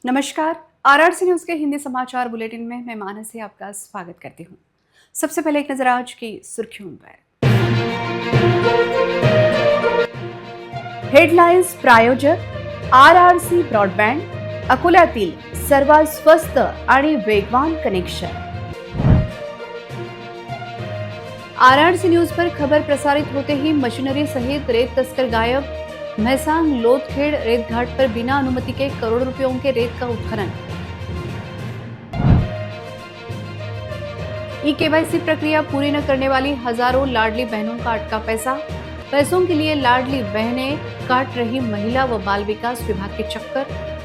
नमस्कार। RRC news के हिंदी समाचार बुलेटिन में मैं मानसी आपका स्वागत करती हूँ। सबसे पहले एक नजर आज की सुर्खियों पर। हेडलाइन्स प्रायोजक आरआरसी ब्रॉडबँड, अकोल्यातील सर्वात स्वस्त आणि वेगवान कनेक्शन। आरआरसी न्यूज पर खबर प्रसारित होते ही मशीनरी सहित रेत तस्कर गायब। महसांग लोथखेड़ रेत घाट पर बिना अनुमति के करोड़ों रुपयों के रेत का उत्खनन। ई-केवाईसी प्रक्रिया पूरी न करने वाली हजारों लाडली बहनों का अटका पैसों के लिए लाडली बहनें काट रही महिला व बाल विकास विभाग के चक्कर।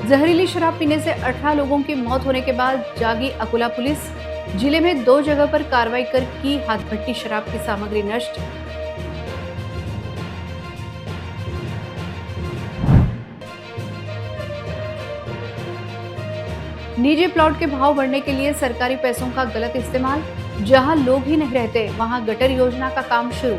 जहरीली शराब पीने से 18 लोगों की मौत होने के बाद जागी अकोला पुलिस। जिले में 2 जगह पर कार्रवाई कर की हाथ भट्टी शराब की सामग्री नष्ट। निजी प्लॉट के भाव बढ़ने के लिए सरकारी पैसों का गलत इस्तेमाल। जहां लोग ही नहीं रहते वहां गटर योजना का काम शुरू।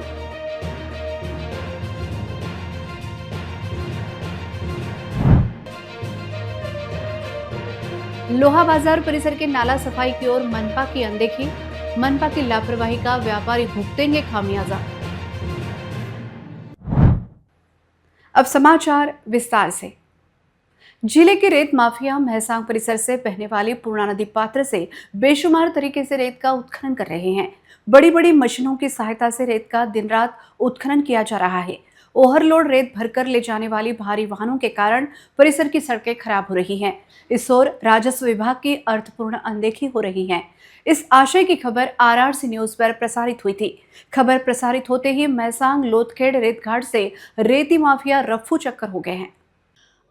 लोहा बाजार परिसर के नाला सफाई की ओर मनपा की अनदेखी। मनपा की लापरवाही का व्यापारी भुगतेंगे खामियाजा। अब समाचार विस्तार से। जिले के रेत माफिया महसांग परिसर से बहने वाली पूर्णा नदी पात्र से बेशुमार तरीके से रेत का उत्खनन कर रहे हैं। बड़ी बड़ी मशीनों की सहायता से रेत का दिन रात उत्खनन किया जा रहा है। ओवरलोड रेत भरकर ले जाने वाली भारी वाहनों के कारण परिसर की सड़कें खराब हो रही हैं। इस ओर राजस्व विभाग की अर्थपूर्ण अनदेखी हो रही है। इस आशय की खबर आरआरसी न्यूज पर प्रसारित हुई थी। खबर प्रसारित होते ही महसांग लोथखेड़ रेत घाट से रेती माफिया रफ्फू चक्कर हो गए हैं।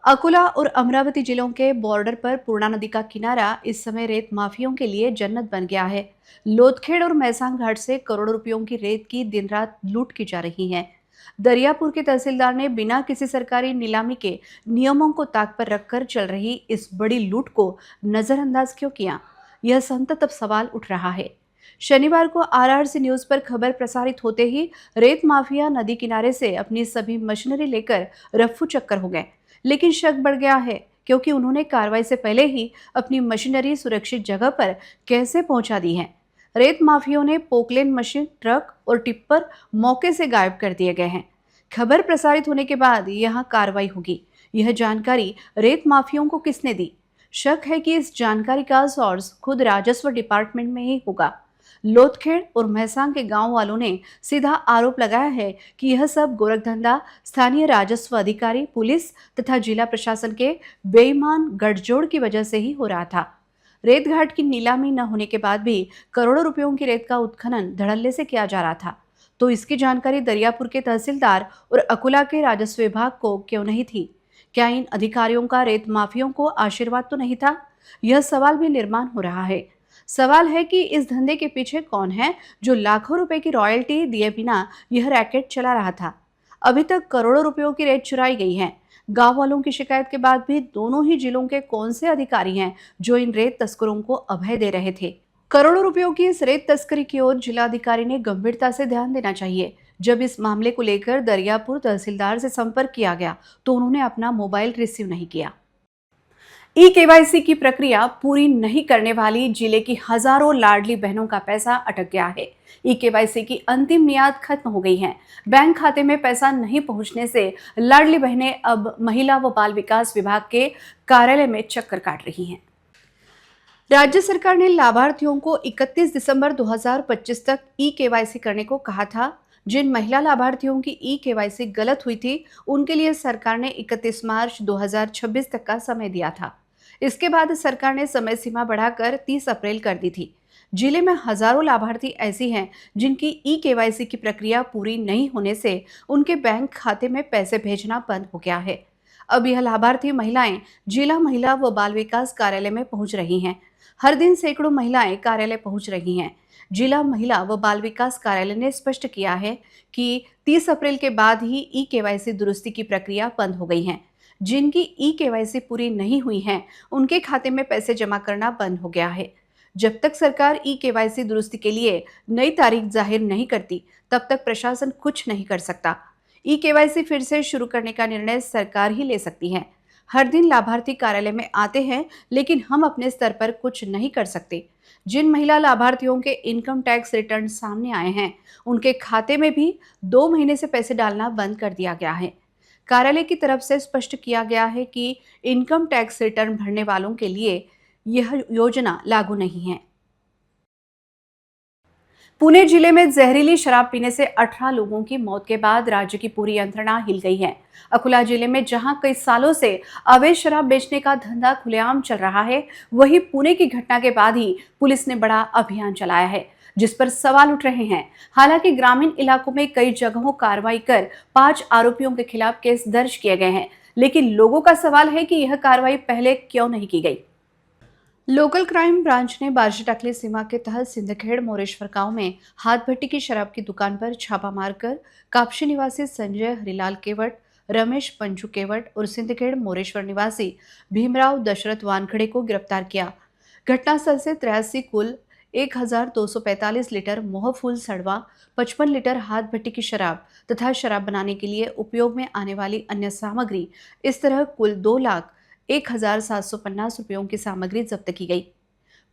अकोला और अमरावती जिलों के बॉर्डर पर पूर्णा नदी का किनारा इस समय रेत माफियों के लिए जन्नत बन गया है। लोथखेड़ और महसांग घाट से करोड़ों रुपयों की रेत की दिन रात लूट की जा रही है। दरियापुर के तहसीलदार ने बिना किसी सरकारी नीलामी के नियमों को ताक पर रखकर चल रही इस बड़ी लूट को नजरअंदाज क्यों किया? यह संतत सवाल उठ रहा है। शनिवार को आरआरसी न्यूज पर खबर प्रसारित होते ही रेत माफिया नदी किनारे से अपनी सभी मशीनरी लेकर रफ्फू चक्कर हो गए। लेकिन शक बढ़ गया है क्योंकि उन्होंने कार्रवाई से पहले ही अपनी मशीनरी सुरक्षित जगह पर कैसे पहुंचा दी है। रेत माफियों ने पोकलेन मशीन, ट्रक और टिप्पर मौके से गायब कर दिए गए हैं। खबर प्रसारित होने के बाद यहां कार्रवाई होगी। यह जानकारी रेत माफियों को किसने दी? शक है कि इस जानकारी का सोर्स खुद राजस्व डिपार्टमेंट में ही होगा। लोथखेड़ और महसांग के गांव वालों ने सीधा आरोप लगाया है कि यह सब गोरखधंधा स्थानीय राजस्व अधिकारी, पुलिस तथा जिला प्रशासन के बेईमान गठजोड़ की वजह से ही हो रहा था। रेत घाट की नीलामी न होने के बाद भी करोड़ों रुपयों की रेत का उत्खनन धड़ल्ले से किया जा रहा था। तो इसकी जानकारी दरियापुर के तहसीलदार और अकोला के राजस्व विभाग को क्यों नहीं थी? क्या इन अधिकारियों का रेत माफियों को आशीर्वाद तो नहीं था? यह सवाल भी निर्माण हो रहा है। सवाल है कि इस धंधे के पीछे कौन है जो लाखों रुपए की रॉयल्टी दिए बिना यह रैकेट चला रहा था? अभी तक करोड़ों रुपयों की रेत चुराई गई है। गांव वालों की शिकायत के बाद भी दोनों ही जिलों के कौन से अधिकारी हैं जो इन रेत तस्करों को अभय दे रहे थे? करोड़ों रुपयों की इस रेत तस्करी की ओर जिलाधिकारी ने गंभीरता से ध्यान देना चाहिए। जब इस मामले को लेकर दरियापुर तहसीलदार से संपर्क किया गया तो उन्होंने अपना मोबाइल रिसीव नहीं किया। ई-केवाईसी की प्रक्रिया पूरी नहीं करने वाली जिले की हजारों लाडली बहनों का पैसा अटक गया है। ई-केवाईसी की अंतिम मियाद खत्म हो गई है। बैंक खाते में पैसा नहीं पहुंचने से लाडली बहनें अब महिला व बाल विकास विभाग के कार्यालय में चक्कर काट रही हैं। राज्य सरकार ने लाभार्थियों को 31 दिसंबर 2025 तक ई-केवाईसी करने को कहा था। जिन महिला लाभार्थियों की ई-केवाईसी गलत हुई थी उनके लिए सरकार ने 31 मार्च 2026 तक का समय दिया था। इसके बाद सरकार ने समय सीमा बढ़ाकर 30 अप्रैल कर दी थी। जिले में हजारों लाभार्थी ऐसी हैं जिनकी ई-केवाईसी की प्रक्रिया पूरी नहीं होने से उनके बैंक खाते में पैसे भेजना बंद हो गया है। अब यह लाभार्थी महिलाएं जिला महिला व बाल विकास कार्यालय में पहुंच रही हैं। हर दिन सैकड़ों महिलाएं कार्यालय पहुंच रही हैं। जिला महिला व बाल विकास कार्यालय ने स्पष्ट किया है कि 30 अप्रैल के बाद ही ई-केवाईसी दुरुस्ती की प्रक्रिया बंद हो गई है। जिनकी ई-केवाईसी पूरी नहीं हुई है उनके खाते में पैसे जमा करना बंद हो गया है। जब तक सरकार ई-केवाईसी दुरुस्ती के लिए नई तारीख जाहिर नहीं करती, तब तक प्रशासन कुछ नहीं कर सकता। ई-केवाईसी फिर से शुरू करने का निर्णय सरकार ही ले सकती है। हर दिन लाभार्थी कार्यालय में आते हैं, लेकिन हम अपने स्तर पर कुछ नहीं कर सकते। जिन महिला लाभार्थियों के इनकम टैक्स रिटर्न सामने आए हैं, उनके खाते में भी 2 महीने से पैसे डालना बंद कर दिया गया है। कार्यालय की तरफ से स्पष्ट किया गया है कि इनकम टैक्स रिटर्न भरने वालों के लिए यह योजना लागू नहीं है। पुणे जिले में जहरीली शराब पीने से 18 लोगों की मौत के बाद राज्य की पूरी यंत्रणा हिल गई है। अकोला जिले में जहां कई सालों से अवैध शराब बेचने का धंधा खुलेआम चल रहा है, वहीं पुणे की घटना के बाद ही पुलिस ने बड़ा अभियान चलाया है, जिस पर सवाल उठ रहे हैं। हालांकि ग्रामीण इलाकों में कई जगहों कार्रवाई कर 5 आरोपियों के खिलाफ केस दर्ज किए गए हैं, लेकिन लोगों का सवाल है कि यह कार्रवाई पहले क्यों नहीं की गई। लोकल क्राइम ब्रांच ने बार्शी-टाकली सीमा के तहत सिंदखेड़ मोरेश्वर गांव में हाथ भट्टी की शराब की दुकान पर छापा मारकर कापशी निवासी संजय हरिलाल केवट, रमेश पंचू केवट और सिंदखेड़ मोरेश्वर निवासी भीमराव दशरथ वानखड़े को गिरफ्तार किया। घटनास्थल से 83 कुल 1245 लीटर मोहफूल सड़वा, 55 लीटर हाथ भट्टी की शराब तथा शराब बनाने के लिए उपयोग में आने वाली अन्य सामग्री, इस तरह कुल 2,01,750 रुपयों की सामग्री जब्त की गई।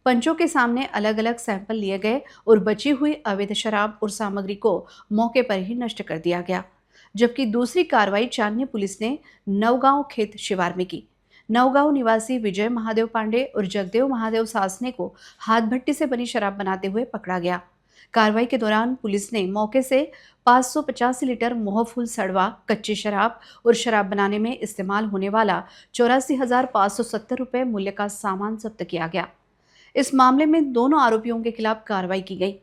पंचों के सामने अलग अलग सैंपल लिए गए और बची हुई अवैध शराब और सामग्री को मौके पर ही नष्ट कर दिया गया। जबकि दूसरी कार्रवाई चांदनी पुलिस ने नवगांव खेत शिवार में की। नवगांव निवासी विजय महादेव पांडे और जगदेव महादेव सासने को हाथ भट्टी से बनी शराब बनाते हुए पकड़ा गया। कार्रवाई के दौरान पुलिस ने मौके से 585 लीटर मोहफूल सड़वा, कच्ची शराब और शराब बनाने में इस्तेमाल होने वाला 84,570 रुपये मूल्य का सामान जब्त किया गया। इस मामले में दोनों आरोपियों के खिलाफ कार्रवाई की गई।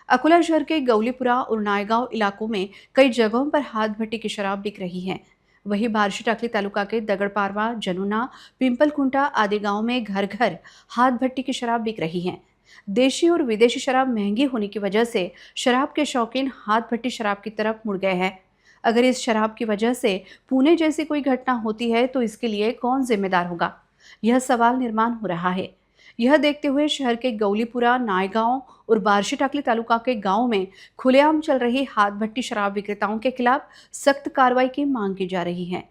अकोला शहर के गौलीपुरा और नायगांव इलाकों में कई जगहों पर हाथ भट्टी की शराब बिक रही है। वहीं बार्शी-टाकली तालुका के दगड़पारवा, जनुना, पिंपलखुंटा आदि गांव में घर घर हाथ भट्टी की शराब बिक रही है। देशी और विदेशी शराब महंगी होने की वजह से शराब के शौकीन हाथ भट्टी शराब की तरफ मुड़ गए हैं। अगर इस शराब की वजह से पुणे जैसी कोई घटना होती है तो इसके लिए कौन जिम्मेदार होगा, यह सवाल निर्माण हो रहा है। यह देखते हुए शहर के गौलीपुरा, नायगांव और बार्शी-टाकली तालुका के गांव में खुलेआम चल रही हाथ भट्टी शराब विक्रेताओं के खिलाफ सख्त कार्रवाई की मांग की जा रही है।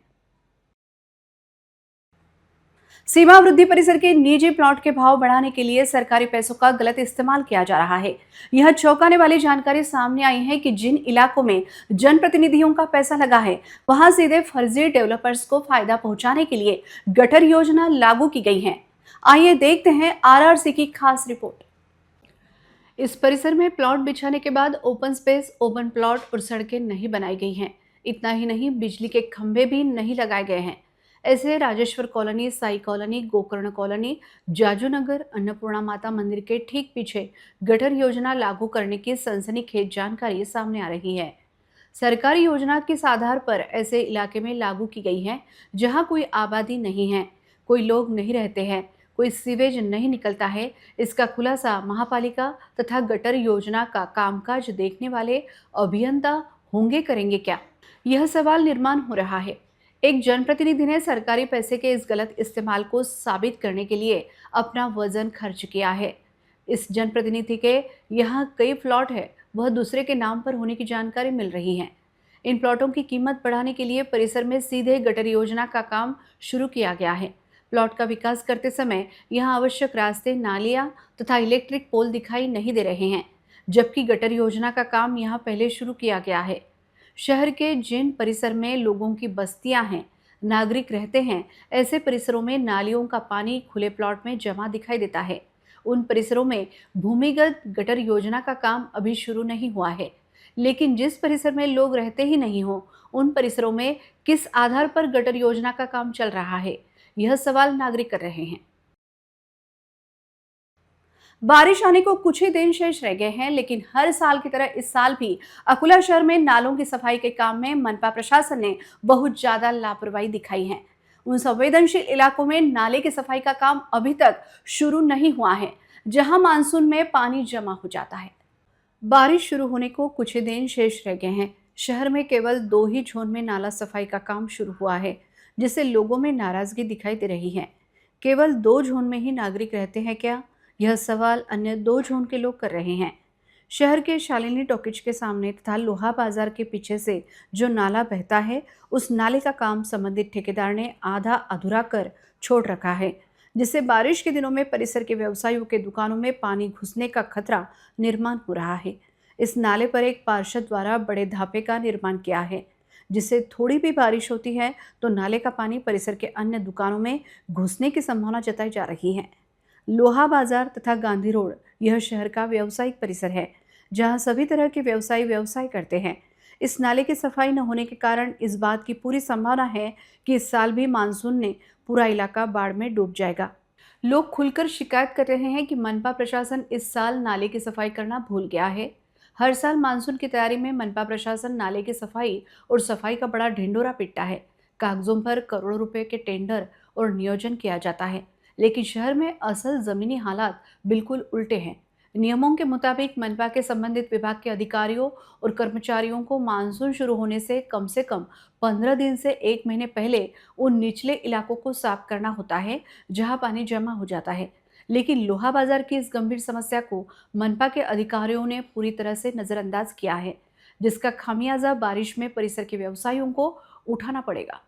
सीमा वृद्धि परिसर के निजी प्लॉट के भाव बढ़ाने के लिए सरकारी पैसों का गलत इस्तेमाल किया जा रहा है। यह चौंकाने वाली जानकारी सामने आई है कि जिन इलाकों में जनप्रतिनिधियों का पैसा लगा है, वहां सीधे फर्जी डेवलपर्स को फायदा पहुंचाने के लिए गटर योजना लागू की गई है। आइए देखते हैं आरआरसी की खास रिपोर्ट। इस परिसर में प्लॉट बिछाने के बाद ओपन स्पेस, ओपन प्लॉट और सड़कें नहीं बनाई गई हैं। इतना ही नहीं, बिजली के खंभे भी नहीं लगाए गए हैं। ऐसे Rajeshwar colony, Sai colony, Gokarn colony, Jajunagar, Annapurna माता मंदिर के ठीक पीछे गटर योजना लागू करने की सनसनीखेज जानकारी सामने आ रही है। सरकारी योजना किस आधार पर ऐसे इलाके में लागू की गई है जहां कोई आबादी नहीं है, कोई लोग नहीं रहते हैं, कोई सीवेज नहीं निकलता है, इसका खुलासा महापालिका तथा गटर योजना का कामकाज देखने वाले अभियंता होंगे करेंगे क्या? यह सवाल निर्माण हो रहा है। एक जनप्रतिनिधि ने सरकारी पैसे के इस गलत इस्तेमाल को साबित करने के लिए अपना वजन खर्च किया है। इस जनप्रतिनिधि के यहाँ कई प्लॉट है, वह दूसरे के नाम पर होने की जानकारी मिल रही है। इन प्लॉटों की कीमत बढ़ाने के लिए परिसर में सीधे गटर योजना का काम शुरू किया गया है। प्लॉट का विकास करते समय यहाँ आवश्यक रास्ते, नालियाँ तथा इलेक्ट्रिक पोल दिखाई नहीं दे रहे हैं, जबकि गटर योजना का काम यहाँ पहले शुरू किया गया है। शहर के जिन परिसर में लोगों की बस्तियां हैं, नागरिक रहते हैं, ऐसे परिसरों में नालियों का पानी खुले प्लॉट में जमा दिखाई देता है। उन परिसरों में भूमिगत गटर योजना का काम अभी शुरू नहीं हुआ है, लेकिन जिस परिसर में लोग रहते ही नहीं हो, उन परिसरों में किस आधार पर गटर योजना का काम चल रहा है, यह सवाल नागरिक कर रहे हैं। बारिश आने को कुछ ही दिन शेष रह गए हैं, लेकिन हर साल की तरह इस साल भी अकोला शहर में नालों की सफाई के काम में मनपा प्रशासन ने बहुत ज्यादा लापरवाही दिखाई है। उन संवेदनशील इलाकों में नाले की सफाई का काम अभी तक शुरू नहीं हुआ है, जहां मानसून में पानी जमा हो जाता है। बारिश शुरू होने को कुछ ही दिन शेष रह गए हैं। शहर में केवल 2 ही जोन में नाला सफाई का काम शुरू हुआ है, जिससे लोगों में नाराजगी दिखाई दे रही है। केवल 2 जोन में ही नागरिक रहते हैं क्या? यह सवाल अन्य 2 जोन के लोग कर रहे हैं। शहर के शालिनी टॉकीज के सामने तथा लोहा बाजार के पीछे से जो नाला बहता है, उस नाले का काम संबंधित ठेकेदार ने आधा अधूरा कर छोड़ रखा है, जिससे बारिश के दिनों में परिसर के व्यवसायियों के दुकानों में पानी घुसने का खतरा निर्माण हो रहा है। इस नाले पर एक पार्षद द्वारा बड़े धापे का निर्माण किया है, जिससे थोड़ी भी बारिश होती है तो नाले का पानी परिसर के अन्य दुकानों में घुसने की संभावना जताई जा रही है। लोहा बाजार तथा गांधी रोड यह शहर का व्यावसायिक परिसर है, जहां सभी तरह के व्यवसायी व्यवसाय करते हैं। इस नाले की सफाई न होने के कारण इस बात की पूरी संभावना है कि इस साल भी मानसून ने पूरा इलाका बाढ़ में डूब जाएगा। लोग खुलकर शिकायत कर रहे हैं कि मनपा प्रशासन इस साल नाले की सफाई करना भूल गया है। हर साल मानसून की तैयारी में मनपा प्रशासन नाले की सफाई और सफाई का बड़ा ढिंडोरा पीटता है। कागजों पर करोड़ों रुपए के टेंडर और नियोजन किया जाता है, लेकिन शहर में असल जमीनी हालात बिल्कुल उल्टे हैं। नियमों के मुताबिक मनपा के संबंधित विभाग के अधिकारियों और कर्मचारियों को मानसून शुरू होने से कम 15 दिन से 1 महीने पहले उन निचले इलाकों को साफ करना होता है जहां पानी जमा हो जाता है। लेकिन लोहा बाजार की इस गंभीर समस्या को मनपा के अधिकारियों ने पूरी तरह से नजरअंदाज किया है, जिसका खामियाजा बारिश में परिसर के व्यवसायियों को उठाना पड़ेगा।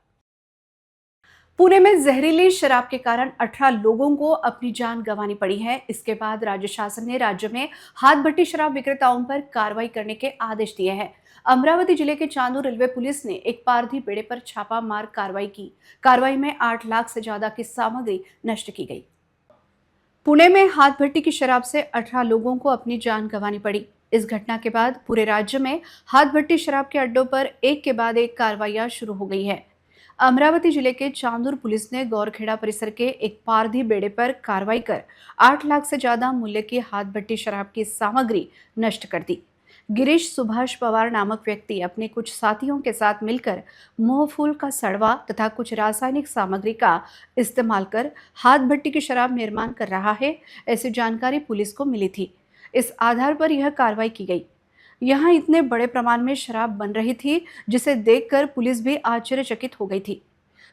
पुणे में जहरीली शराब के कारण 18 लोगों को अपनी जान गंवानी पड़ी है। इसके बाद राज्य शासन ने राज्य में हाथ भट्टी शराब विक्रेताओं पर कार्रवाई करने के आदेश दिए हैं। अमरावती जिले के चांदूर रेलवे पुलिस ने एक पारधी बेड़े पर छापा मार कार्रवाई की। कार्रवाई में 8 लाख से ज्यादा की सामग्री नष्ट की गई। पुणे में हाथ भट्टी की शराब से 18 लोगों को अपनी जान गंवानी पड़ी। इस घटना के बाद पूरे राज्य में हाथ भट्टी शराब के अड्डों पर एक के बाद एक कार्रवाइयां शुरू हो गई है। अमरावती जिले के चांदूर पुलिस ने गौरखेड़ा परिसर के एक पारधी बेड़े पर कार्रवाई कर 8 लाख से ज्यादा मूल्य की हाथ भट्टी शराब की सामग्री नष्ट कर दी। गिरीश सुभाष पवार नामक व्यक्ति अपने कुछ साथियों के साथ मिलकर मोहफूल का सड़वा तथा कुछ रासायनिक सामग्री का इस्तेमाल कर हाथ भट्टी की शराब निर्माण कर रहा है, ऐसी जानकारी पुलिस को मिली थी। इस आधार पर यह कार्रवाई की गई। यहाँ इतने बड़े प्रमाण में शराब बन रही थी, जिसे देखकर पुलिस भी आश्चर्यचकित हो गई थी।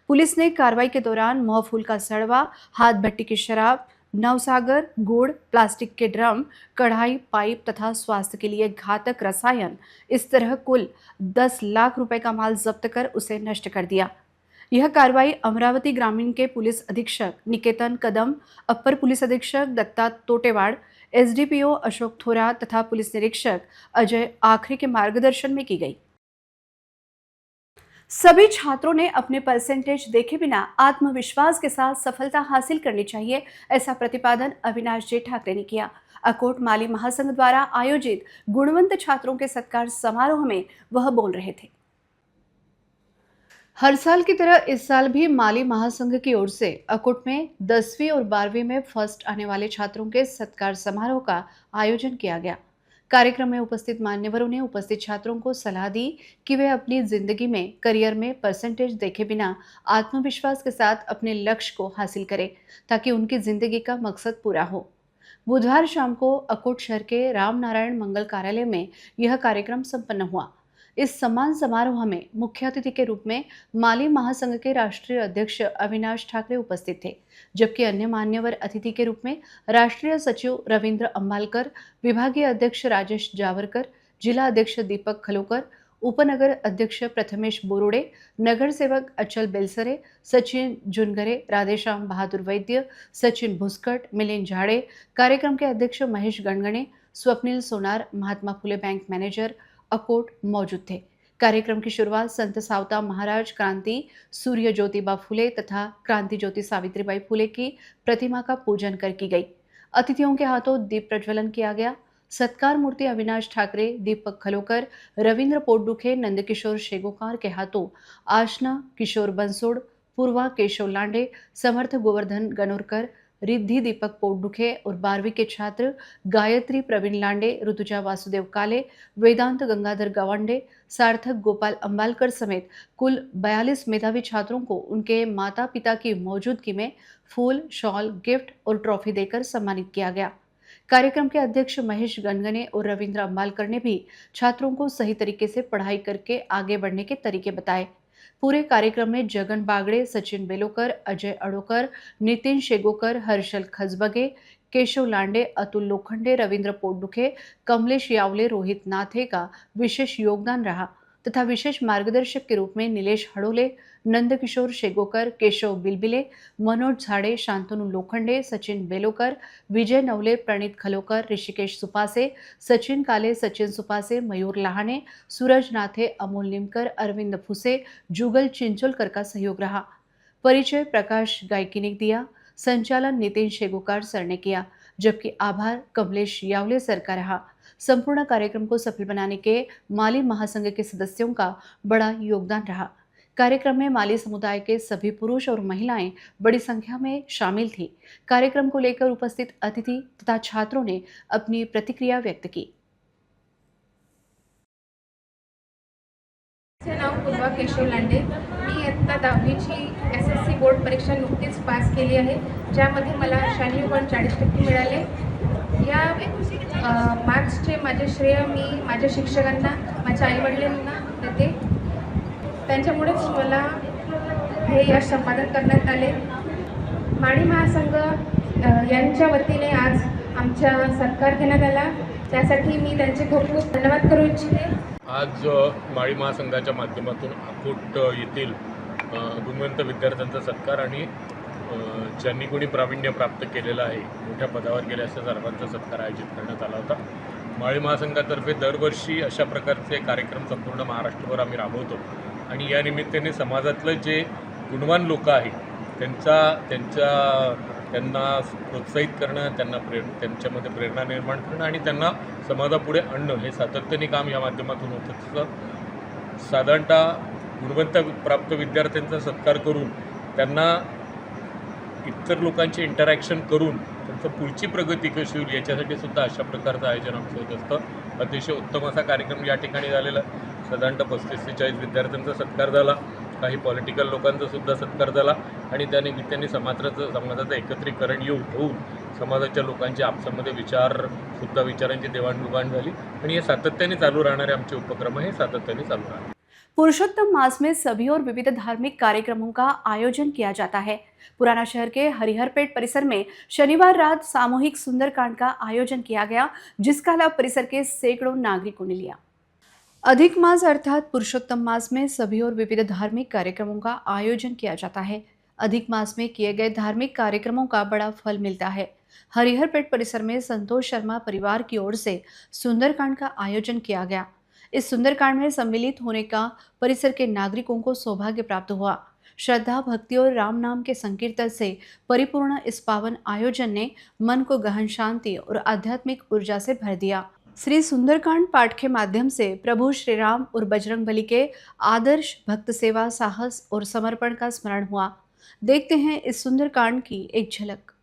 पुलिस ने कार्रवाई के दौरान मोहफूल का सड़वा, हाथ भट्टी की शराब, नवसागर गुड़, प्लास्टिक के ड्रम, कढ़ाई, पाइप तथा स्वास्थ्य के लिए घातक रसायन, इस तरह कुल 10 लाख रुपए का माल जब्त कर उसे नष्ट कर दिया। यह कार्रवाई अमरावती ग्रामीण के पुलिस अधीक्षक निकेतन कदम, अपर पुलिस अधीक्षक दत्ता तोटेवाड़, एसडीपीओ अशोक थोरा तथा पुलिस निरीक्षक अजय आखरे के मार्गदर्शन में की गई। सभी छात्रों ने अपने परसेंटेज देखे बिना आत्मविश्वास के साथ सफलता हासिल करनी चाहिए, ऐसा प्रतिपादन अविनाश जी ठाकरे ने किया। अकोट माली महासंघ द्वारा आयोजित गुणवंत छात्रों के सत्कार समारोह में वह बोल रहे थे। हर साल की तरह इस साल भी माली महासंघ की ओर से अकोट में 10वीं और 12वीं में फर्स्ट आने वाले छात्रों के सत्कार समारोह का आयोजन किया गया। कार्यक्रम में उपस्थित मान्यवरों ने उपस्थित छात्रों को सलाह दी कि वे अपनी जिंदगी में करियर में परसेंटेज देखे बिना आत्मविश्वास के साथ अपने लक्ष्य को हासिल करें, ताकि उनकी जिंदगी का मकसद पूरा हो। बुधवार शाम को अकोट शहर के राम नारायण मंगल कार्यालय में यह कार्यक्रम संपन्न हुआ। इस सम्मान समारोह में मुख्य अतिथि के रूप में माली महासंघ के राष्ट्रीय अध्यक्ष अविनाश ठाकरे उपस्थित थे, जबकि अन्य मान्यवर अतिथि के रूप में राष्ट्रीय सचिव रविंद्र अंबालकर, विभागीय अध्यक्ष राजेश जावरकर, जिला अध्यक्ष दीपक खलोकर, उपनगर अध्यक्ष प्रथमेश बोरोडे, नगर सेवक अचल बेलसरे, सचिन जुनगरे, राधेश्याम बहादुर वैद्य, सचिन भुस्कट, मिलिंद झाड़े, कार्यक्रम के अध्यक्ष महेश गणगणे, स्वप्निल सोनार, महात्मा फुले बैंक मैनेजर अकोट मौजूद थे। कार्यक्रम की शुरुआत संत सावता महाराज क्रांति सूर्य ज्योतिबा फुले तथा क्रांति ज्योति सावित्रीबाई फुले की प्रतिमा का पूजन कर की गई। अतिथियों के हाथों दीप प्रज्वलन किया गया। सत्कार मूर्ति अविनाश ठाकरे, दीपक खलोकर, रविंद्र पोटडुखे, नंदकिशोर शेगोकार के हाथों आशना किशोर बंसोड़, पूर्वा केशव लांडे, समर्थ गोवर्धन गनोरकर, रिद्धि दीपक पोटडुखे और 12वीं के छात्र गायत्री प्रवीण लांडे, ऋतुजा वासुदेव काले, वेदांत गंगाधर गवांडे, सार्थक गोपाल अंबालकर समेत कुल 42 मेधावी छात्रों को उनके माता पिता की मौजूदगी में फूल, शॉल, गिफ्ट और ट्रॉफी देकर सम्मानित किया गया। कार्यक्रम के अध्यक्ष महेश गणगणे और रविंद्र अंबालकर ने भी छात्रों को सही तरीके से पढ़ाई करके आगे बढ़ने के तरीके बताए। पूरे कार्यक्रम में जगन बागड़े, सचिन बेलोकर, अजय अड़ोकर, नितिन शेगोकर, हर्षल खजबगे, केशव लांडे, अतुल लोखंडे, रविंद्र पोटदुखे, कमलेश यावले, रोहित नाथे का विशेष योगदान रहा तथा विशेष मार्गदर्शक के रूप में नीलेश हड़ोले, नंदकिशोर शेगोकर, केशव बिलबिले, मनोज झाड़े, शांतनु लोखंडे, सचिन बेलोकर, विजय नवले, प्रणीत खलोकर, ऋषिकेश सुपासे, सचिन काले, सचिन सुपासे, मयूर लहाने, सूरज नाथे, अमोल निमकर, अरविंद फुसे, जुगल चिंचोलकर का सहयोग रहा। परिचय प्रकाश गायकी ने दिया, संचालन नितिन शेगोकार सर ने किया, जबकि आभार कमलेश यावले सर का रहा। संपूर्ण कार्यक्रम को सफल बनाने के माली महासंघ के सदस्यों का बड़ा योगदान रहा। कार्यक्रम में माली समुदाय के सभी पुरुष और महिलाएं बड़ी संख्या में शामिल थी। कार्यक्रम को लेकर उपस्थित अतिथि तथा छात्रों ने अपनी प्रतिक्रिया व्यक्त की। माझे नाव पूर्वा केशव लांडे। मी इयत्ता 10वीची SSC बोर्ड परीक्षा नुकतीच पास केली आहे, ज्यामध्ये मला 96.40% मिळाले। या मार्क्सचे माझे श्रेय मी माझ्या शिक्षकांना, माझ्या आईवडिलांना देते। त्यांच्यामुळेच मला हे यश संपादन करण्यात आले। माळी महासंघ यांच्या वतीने आज आमचा सत्कार घेण्यात आला, त्यासाठी मी त्यांचे खूप खूप धन्यवाद करू इच्छिते। आज माळी महासंघाच्या माध्यमातून अकोट येथील गुणवंत विद्यार्थ्यांचा सत्कार आणि ज्यांनी कोणी प्रावीण्य प्राप्त केलेलं आहे, मोठ्या पदावर गेले अशा सर्वांचा सत्कार आयोजित करण्यात आला होता। माळी महासंघातर्फे दरवर्षी अशा प्रकारचे कार्यक्रम संपूर्ण महाराष्ट्रभर आम्ही राबवतो आणि या निमित्ताने समाजातलं जे गुणवान लोक आहेत त्यांना प्रोत्साहित करणं, त्यांच्यामध्ये प्रेरणा निर्माण करणं आणि त्यांना समाजापुढे आणणं हे सातत्याने काम या माध्यमातून होतं। तसं साधारणतः गुणवंत प्राप्त विद्यार्थ्यांचा सत्कार करून त्यांना इतर लोकांचे इंटरॅक्शन करून त्यांचं पुढची प्रगती कशी होईल याच्यासाठी सुद्धा अशा प्रकारचं आयोजन आमचं होत असतं। अतिशय उत्तम असा कार्यक्रम या ठिकाणी झालेला। साधारणतः 35 ते 40 विद्यार्थ्यांचा सत्कार झाला, काही पॉलिटिकल लोकांचा सुद्धा सत्कार झाला आणि त्या निमित्ताने समाजाचं एकत्रीकरण होऊन समाजाच्या लोकांचे आपसामध्ये विचारांची देवाणघेवाण झाली आणि हे सातत्याने चालू राहणारे आमचे उपक्रम हे सातत्याने चालू राहणार। पुरुषोत्तम मास में सभी और विविध धार्मिक कार्यक्रमों का आयोजन किया जाता है। पुराना शहर के हरिहरपेट परिसर में शनिवार रात सामूहिक सुंदरकांड का आयोजन किया गया, जिसका लाभ परिसर के सैकड़ों नागरिकों ने लिया। अधिक मास अर्थात पुरुषोत्तम मास में सभी और विविध धार्मिक कार्यक्रमों का आयोजन किया जाता है। अधिक मास में किए गए धार्मिक कार्यक्रमों का बड़ा फल मिलता है। हरिहरपेट परिसर में संतोष शर्मा परिवार की ओर से सुंदरकांड का आयोजन किया गया। इस सुंदरकांड में सम्मिलित होने का परिसर के नागरिकों को सौभाग्य प्राप्त हुआ। श्रद्धा, भक्ति और राम नाम के संकीर्तन से परिपूर्ण इस पावन आयोजन ने मन को गहन शांति और आध्यात्मिक ऊर्जा से भर दिया। श्री सुंदरकांड पाठ के माध्यम से प्रभु श्री राम और बजरंगबली के आदर्श भक्त सेवा, साहस और समर्पण का स्मरण हुआ। देखते हैं इस सुंदरकांड की एक झलक।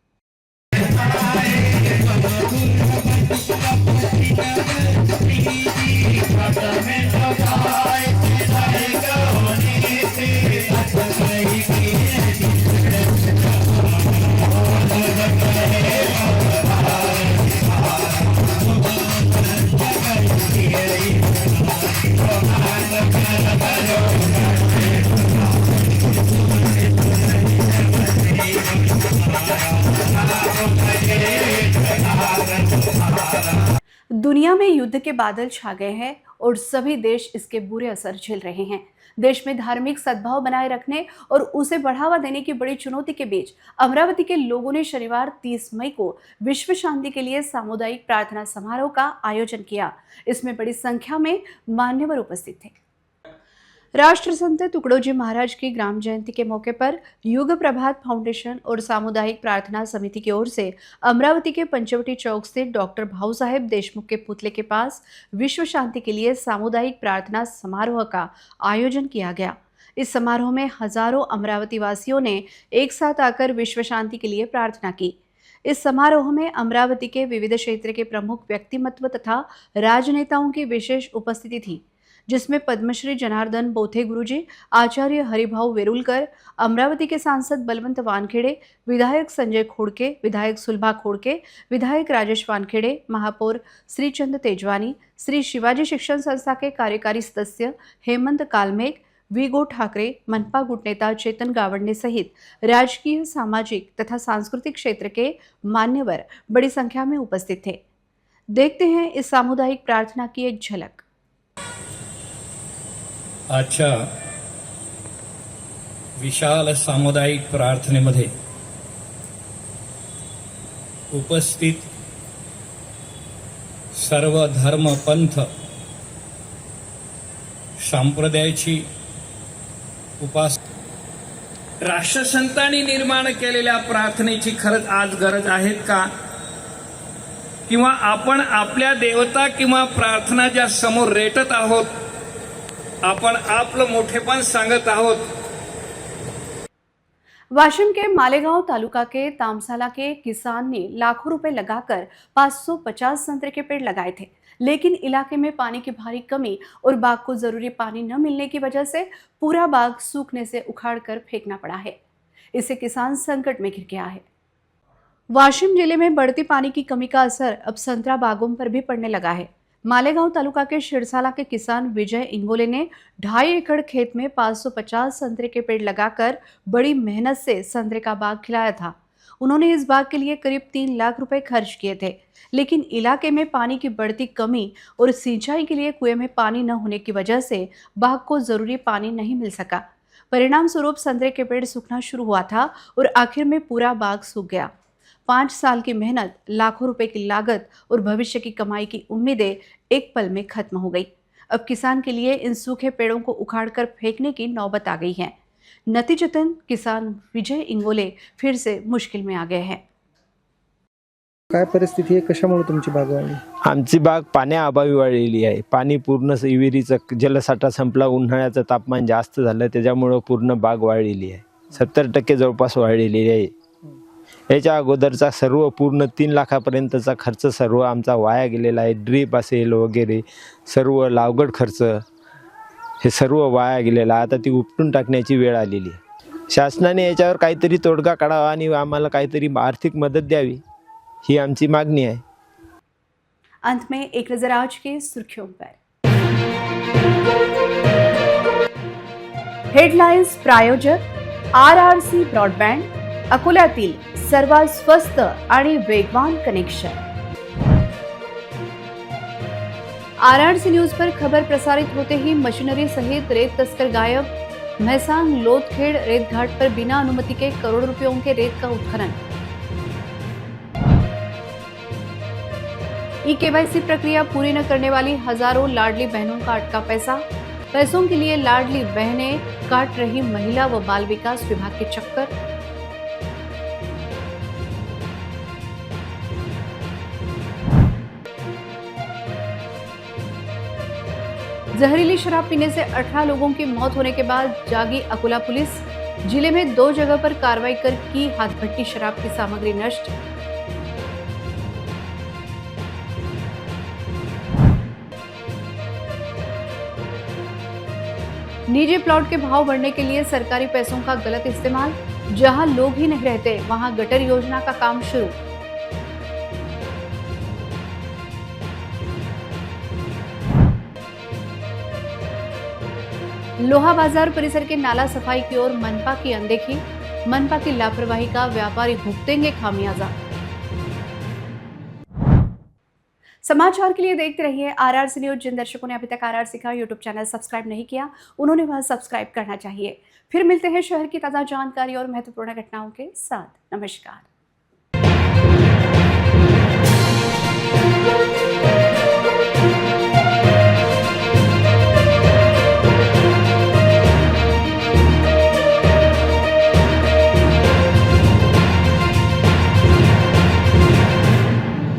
दुनिया में युद्ध के बादल छा गए हैं और सभी देश इसके बुरे असर झेल रहे हैं। देश में धार्मिक सद्भाव बनाए रखने और उसे बढ़ावा देने की बड़ी चुनौती के बीच अमरावती के लोगों ने शनिवार 30 मई को विश्व शांति के लिए सामुदायिक प्रार्थना समारोह का आयोजन किया। इसमें बड़ी संख्या में मान्यवर उपस्थित थे। राष्ट्रसंत तुकडोजी महाराज की ग्राम जयंती के मौके पर युग प्रभात फाउंडेशन और सामुदायिक प्रार्थना समिति की ओर से अमरावती के पंचवटी चौक स्थित डॉक्टर भाऊ साहेब देशमुख के पुतले के पास विश्व शांति के लिए सामुदायिक प्रार्थना समारोह का आयोजन किया गया। इस समारोह में हजारों अमरावती वासियों ने एक साथ आकर विश्व शांति के लिए प्रार्थना की। इस समारोह में अमरावती के विविध क्षेत्र के प्रमुख व्यक्तिमत्व तथा राजनेताओं की विशेष उपस्थिति थी, जिसमें पद्मश्री जनार्दन बोथे गुरुजी, आचार्य हरिभाऊ वेरुलकर, अमरावती के सांसद बलवंत वानखेड़े, विधायक संजय खोड़के, विधायक सुलभा खोड़के, विधायक राजेश वानखेड़े, महापौर श्रीचंद तेजवानी, श्री शिवाजी शिक्षण संस्था के कार्यकारी सदस्य हेमंत कालमेघ, वीगो ठाकरे, मनपा गुट नेता चेतन गावड़ने सहित राजकीय, सामाजिक तथा सांस्कृतिक क्षेत्र के मान्यवर बड़ी संख्या में उपस्थित थे। देखते हैं इस सामुदायिक प्रार्थना की एक झलक। आजच्या विशाल सामुदायिक प्रार्थनेमध्ये उपस्थित सर्व धर्म पंथ संप्रदायाची राष्ट्रसंतांनी निर्माण केलेल्या प्रार्थनेची खरंच आज गरज आहे का? किंवा आपण आपल्या देवता किंवा प्रार्थना ज्या समोर रेटत आहोत, आपण आपलं मोठेपण सांगत आहोत। वाशिम के मालेगांव तालुका के तामसाला के किसान ने लाखों रुपए लगाकर 550 संतरे के पेड़ लगाए थे, लेकिन इलाके में पानी की भारी कमी और बाग को जरूरी पानी न मिलने की वजह से पूरा बाग सूखने से उखाड़कर फेंकना पड़ा है। इससे किसान संकट में घिर गया है। वाशिम जिले में बढ़ती पानी की कमी का असर अब संतरा बागों पर भी पड़ने लगा है। मालेगांव तालुका के शिरसाला के किसान विजय इंगोले ने 2.5 एकड़ खेत में 550 संतरे के पेड़ लगाकर बड़ी मेहनत से संतरे का बाग खिलाया था। उन्होंने इस बाग के लिए करीब 3 लाख रुपए खर्च किए थे, लेकिन इलाके में पानी की बढ़ती कमी और सिंचाई के लिए कुएं में पानी न होने की वजह से बाग को जरूरी पानी नहीं मिल सका। परिणाम स्वरूप संतरे के पेड़ सूखना शुरू हुआ था और आखिर में पूरा बाग सूख गया। 5 साल की मेहनत, लाखों रुपए की लागत और भविष्य की कमाई की उम्मीदें एक पल में खत्म हो गई। अब किसान के लिए इन सूखे पेड़ों को उखाड़कर फेंकने की नौबत आ गई है। नतीजतन किसान विजय इंगोले फिर से मुश्किल में आ गए हैं। काय परिस्थिती आहे? कशामुळे तुमची बाग वाळली? आमची बाग पाण्याअभावी वाळलेली आहे। पाणी पूर्ण विहिरीचा जलसाठा संपला, उन्हाळ्याचं तापमान जास्त झालं त्याच्यामुळे पूर्ण बाग वाळलेली आहे। 70% जवळपास वाळलेली आहे। याच्या अगोदरचा सर्व पूर्ण 3 लाखापर्यंतचा खर्च सर्व आमचा वाया गेलेला आहे। ड्रीप असेल वगैरे सर्व लावगड खर्च हे सर्व वाया गेलेला आहे। आता ती उपटून टाकण्याची वेळ आलेली आहे। शासनाने याच्यावर काहीतरी तोडगा काढावा आणि आम्हाला काहीतरी आर्थिक मदत द्यावी ही आमची मागणी आहे। अंत में एक नजर आज की सुर्खियों पर। हेडलाइन्स प्रायोजक RRC ब्रॉडबँड, अकोल्यातील सर्वात स्वस्त आणि वेगवान कनेक्शन। RRC न्यूज पर खबर प्रसारित होते ही मशीनरी सहित रेत तस्कर गायब। महसांग लोथखेड़ रेत घाट पर बिना अनुमति के करोड़ों रुपयों के रेत का उत्खनन। KYC प्रक्रिया पूरी न करने वाली हजारों लाडली बहनों का अटका पैसा। पैसों के लिए लाडली बहनें काट रही महिला व बाल विकास विभाग के चक्कर। जहरीली शराब पीने से 18 लोगों की मौत होने के बाद जागी अकोला पुलिस। जिले में 2 जगह पर कार्रवाई कर की हाथभट्टी शराब की सामग्री नष्ट। निजी प्लॉट के भाव बढ़ने के लिए सरकारी पैसों का गलत इस्तेमाल। जहां लोग ही नहीं रहते वहां गटर योजना का काम शुरू। लोहा बाजार परिसर के नाला सफाई की ओर मनपा की अनदेखी। मनपा की लापरवाही का व्यापारी भुगतेंगे खामियाजा। समाचार के लिए देखते रहिए RRC न्यूज। जिन दर्शकों ने अभी तक RRC का यूट्यूब चैनल सब्सक्राइब नहीं किया, उन्होंने वह सब्सक्राइब करना चाहिए। फिर मिलते हैं शहर की ताज़ा जानकारी और महत्वपूर्ण घटनाओं के साथ। नमस्कार।